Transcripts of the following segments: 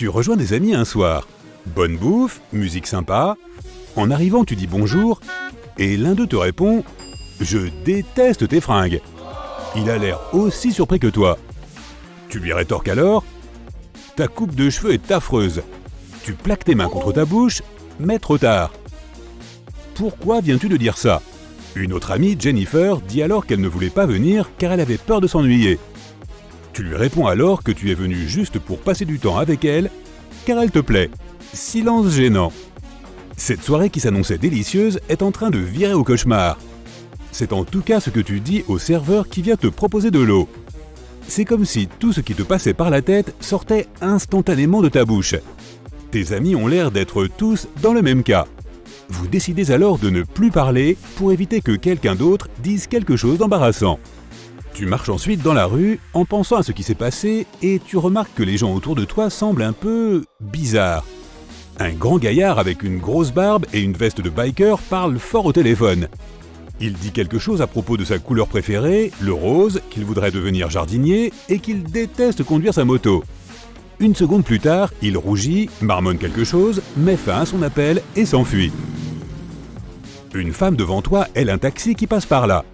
Tu rejoins des amis un soir. Bonne bouffe, musique sympa. En arrivant, tu dis bonjour et l'un d'eux te répond « Je déteste tes fringues ». Il a l'air aussi surpris que toi. Tu lui rétorques alors « Ta coupe de cheveux est affreuse. » Tu plaques tes mains contre ta bouche, mais trop tard. Pourquoi viens-tu de dire ça? Une autre amie, Jennifer, dit alors qu'elle ne voulait pas venir car elle avait peur de s'ennuyer. Tu lui réponds alors que tu es venu juste pour passer du temps avec elle, car elle te plaît. Silence gênant. Cette soirée qui s'annonçait délicieuse est en train de virer au cauchemar. C'est en tout cas ce que tu dis au serveur qui vient te proposer de l'eau. C'est comme si tout ce qui te passait par la tête sortait instantanément de ta bouche. Tes amis ont l'air d'être tous dans le même cas. Vous décidez alors de ne plus parler pour éviter que quelqu'un d'autre dise quelque chose d'embarrassant. Tu marches ensuite dans la rue en pensant à ce qui s'est passé et tu remarques que les gens autour de toi semblent un peu bizarres. Un grand gaillard avec une grosse barbe et une veste de biker parle fort au téléphone. Il dit quelque chose à propos de sa couleur préférée, le rose, qu'il voudrait devenir jardinier et qu'il déteste conduire sa moto. Une seconde plus tard, il rougit, marmonne quelque chose, met fin à son appel et s'enfuit. Une femme devant toi aile un taxi qui passe par là.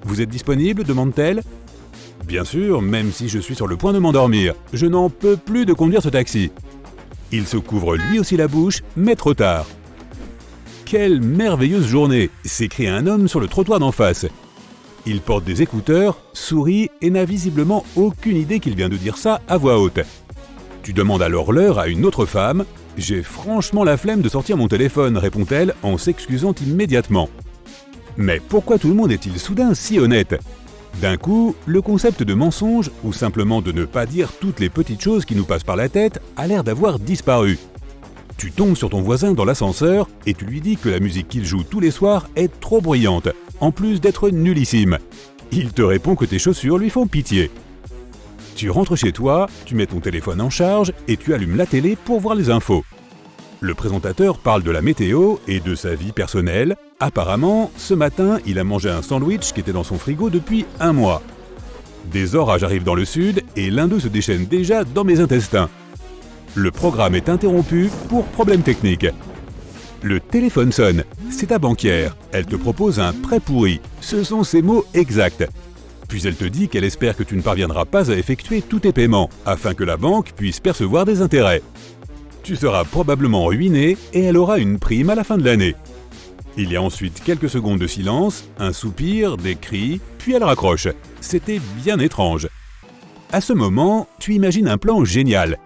« Vous êtes disponible ?» demande-t-elle. « Bien sûr, même si je suis sur le point de m'endormir. Je n'en peux plus de conduire ce taxi. » Il se couvre lui aussi la bouche, mais trop tard. « Quelle merveilleuse journée !» s'écrie un homme sur le trottoir d'en face. Il porte des écouteurs, sourit et n'a visiblement aucune idée qu'il vient de dire ça à voix haute. Tu demandes alors l'heure à une autre femme. « J'ai franchement la flemme de sortir mon téléphone » répond-elle en s'excusant immédiatement. Mais pourquoi tout le monde est-il soudain si honnête? D'un coup, le concept de mensonge, ou simplement de ne pas dire toutes les petites choses qui nous passent par la tête, a l'air d'avoir disparu. Tu tombes sur ton voisin dans l'ascenseur et tu lui dis que la musique qu'il joue tous les soirs est trop bruyante, en plus d'être nullissime. Il te répond que tes chaussures lui font pitié. Tu rentres chez toi, tu mets ton téléphone en charge et tu allumes la télé pour voir les infos. Le présentateur parle de la météo et de sa vie personnelle. Apparemment, ce matin, il a mangé un sandwich qui était dans son frigo depuis 1 mois. Des orages arrivent dans le sud et l'un d'eux se déchaîne déjà dans mes intestins. Le programme est interrompu pour problème technique. Le téléphone sonne, c'est ta banquière. Elle te propose un prêt pourri. Ce sont ses mots exacts. Puis elle te dit qu'elle espère que tu ne parviendras pas à effectuer tous tes paiements, afin que la banque puisse percevoir des intérêts. Tu seras probablement ruiné et elle aura une prime à la fin de l'année. Il y a ensuite quelques secondes de silence, un soupir, des cris, puis elle raccroche. C'était bien étrange. À ce moment, tu imagines un plan génial.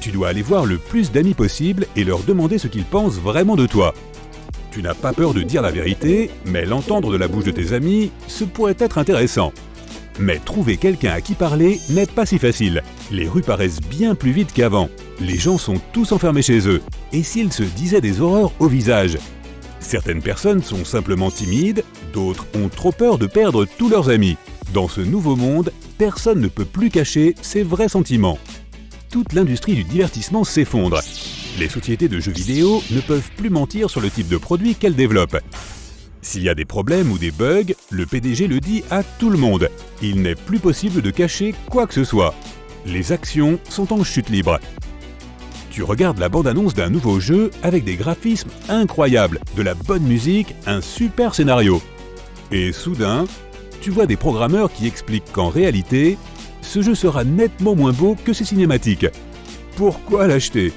Tu dois aller voir le plus d'amis possible et leur demander ce qu'ils pensent vraiment de toi. Tu n'as pas peur de dire la vérité, mais l'entendre de la bouche de tes amis, ce pourrait être intéressant. Mais trouver quelqu'un à qui parler n'est pas si facile. Les rues paraissent bien plus vides qu'avant. Les gens sont tous enfermés chez eux. Et s'ils se disaient des horreurs au visage? Certaines personnes sont simplement timides, d'autres ont trop peur de perdre tous leurs amis. Dans ce nouveau monde, personne ne peut plus cacher ses vrais sentiments. Toute l'industrie du divertissement s'effondre. Les sociétés de jeux vidéo ne peuvent plus mentir sur le type de produit qu'elles développent. S'il y a des problèmes ou des bugs, le PDG le dit à tout le monde. Il n'est plus possible de cacher quoi que ce soit. Les actions sont en chute libre. Tu regardes la bande-annonce d'un nouveau jeu avec des graphismes incroyables, de la bonne musique, un super scénario. Et soudain, tu vois des programmeurs qui expliquent qu'en réalité, ce jeu sera nettement moins beau que ses cinématiques. Pourquoi l'acheter?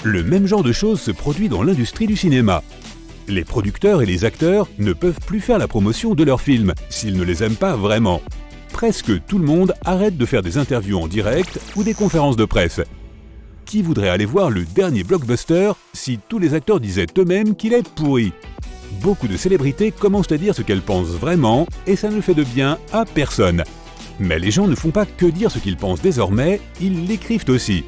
Le même genre de choses se produit dans l'industrie du cinéma. Les producteurs et les acteurs ne peuvent plus faire la promotion de leurs films s'ils ne les aiment pas vraiment. Presque tout le monde arrête de faire des interviews en direct ou des conférences de presse. Qui voudrait aller voir le dernier blockbuster si tous les acteurs disaient eux-mêmes qu'il est pourri? Beaucoup de célébrités commencent à dire ce qu'elles pensent vraiment et ça ne fait de bien à personne. Mais les gens ne font pas que dire ce qu'ils pensent désormais, ils l'écrivent aussi.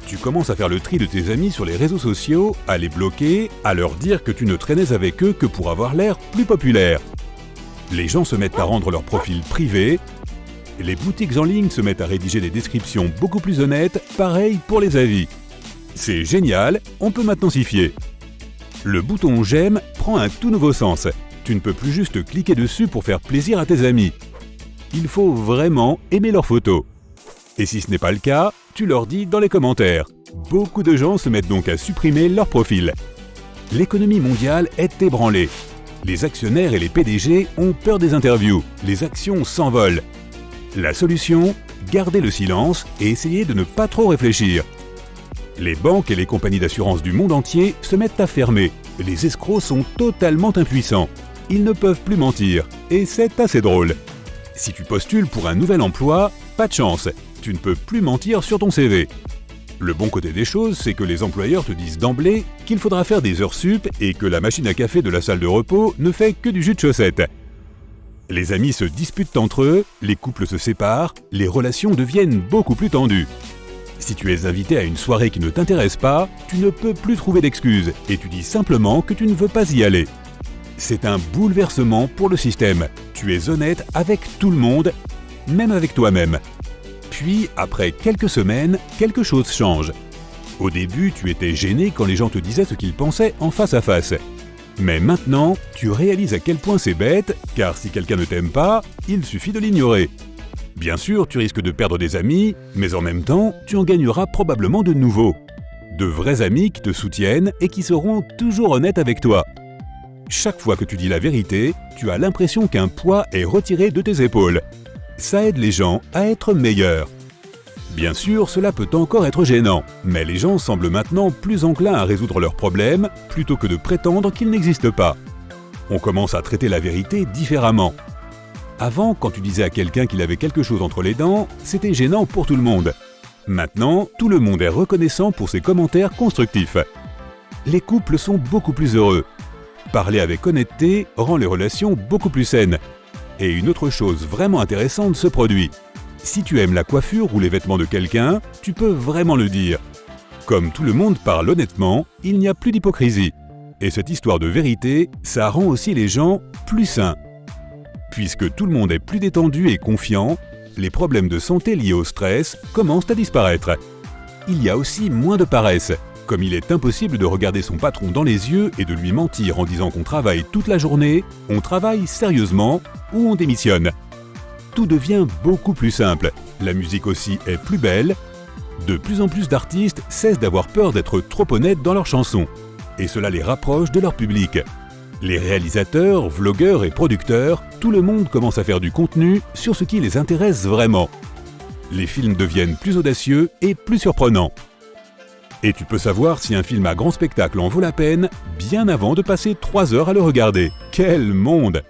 Tu commences à faire le tri de tes amis sur les réseaux sociaux, à les bloquer, à leur dire que tu ne traînais avec eux que pour avoir l'air plus populaire. Les gens se mettent à rendre leur profil privé. Les boutiques en ligne se mettent à rédiger des descriptions beaucoup plus honnêtes, pareil pour les avis. C'est génial, on peut maintenant s'y fier. Le bouton « J'aime » prend un tout nouveau sens. Tu ne peux plus juste cliquer dessus pour faire plaisir à tes amis. Il faut vraiment aimer leurs photos. Et si ce n'est pas le cas, tu leur dis dans les commentaires. Beaucoup de gens se mettent donc à supprimer leur profil. L'économie mondiale est ébranlée. Les actionnaires et les PDG ont peur des interviews. Les actions s'envolent. La solution ? Gardez le silence et essayez de ne pas trop réfléchir. Les banques et les compagnies d'assurance du monde entier se mettent à fermer. Les escrocs sont totalement impuissants. Ils ne peuvent plus mentir. Et c'est assez drôle. Si tu postules pour un nouvel emploi, pas de chance. Tu ne peux plus mentir sur ton CV. Le bon côté des choses, c'est que les employeurs te disent d'emblée qu'il faudra faire des heures sup et que la machine à café de la salle de repos ne fait que du jus de chaussette. Les amis se disputent entre eux, les couples se séparent, les relations deviennent beaucoup plus tendues. Si tu es invité à une soirée qui ne t'intéresse pas, tu ne peux plus trouver d'excuses et tu dis simplement que tu ne veux pas y aller. C'est un bouleversement pour le système. Tu es honnête avec tout le monde, même avec toi-même. Puis, après quelques semaines, quelque chose change. Au début, tu étais gêné quand les gens te disaient ce qu'ils pensaient en face à face. Mais maintenant, tu réalises à quel point c'est bête, car si quelqu'un ne t'aime pas, il suffit de l'ignorer. Bien sûr, tu risques de perdre des amis, mais en même temps, tu en gagneras probablement de nouveaux. De vrais amis qui te soutiennent et qui seront toujours honnêtes avec toi. Chaque fois que tu dis la vérité, tu as l'impression qu'un poids est retiré de tes épaules. Ça aide les gens à être meilleurs. Bien sûr, cela peut encore être gênant, mais les gens semblent maintenant plus enclins à résoudre leurs problèmes plutôt que de prétendre qu'ils n'existent pas. On commence à traiter la vérité différemment. Avant, quand tu disais à quelqu'un qu'il avait quelque chose entre les dents, c'était gênant pour tout le monde. Maintenant, tout le monde est reconnaissant pour ses commentaires constructifs. Les couples sont beaucoup plus heureux. Parler avec honnêteté rend les relations beaucoup plus saines. Et une autre chose vraiment intéressante se produit. Si tu aimes la coiffure ou les vêtements de quelqu'un, tu peux vraiment le dire. Comme tout le monde parle honnêtement, il n'y a plus d'hypocrisie. Et cette histoire de vérité, ça rend aussi les gens plus sains. Puisque tout le monde est plus détendu et confiant, les problèmes de santé liés au stress commencent à disparaître. Il y a aussi moins de paresse. Comme il est impossible de regarder son patron dans les yeux et de lui mentir en disant qu'on travaille toute la journée, on travaille sérieusement ou on démissionne. Tout devient beaucoup plus simple. La musique aussi est plus belle. De plus en plus d'artistes cessent d'avoir peur d'être trop honnêtes dans leurs chansons. Et cela les rapproche de leur public. Les réalisateurs, vlogueurs et producteurs, tout le monde commence à faire du contenu sur ce qui les intéresse vraiment. Les films deviennent plus audacieux et plus surprenants. Et tu peux savoir si un film à grand spectacle en vaut la peine bien avant de passer 3 heures à le regarder. Quel monde!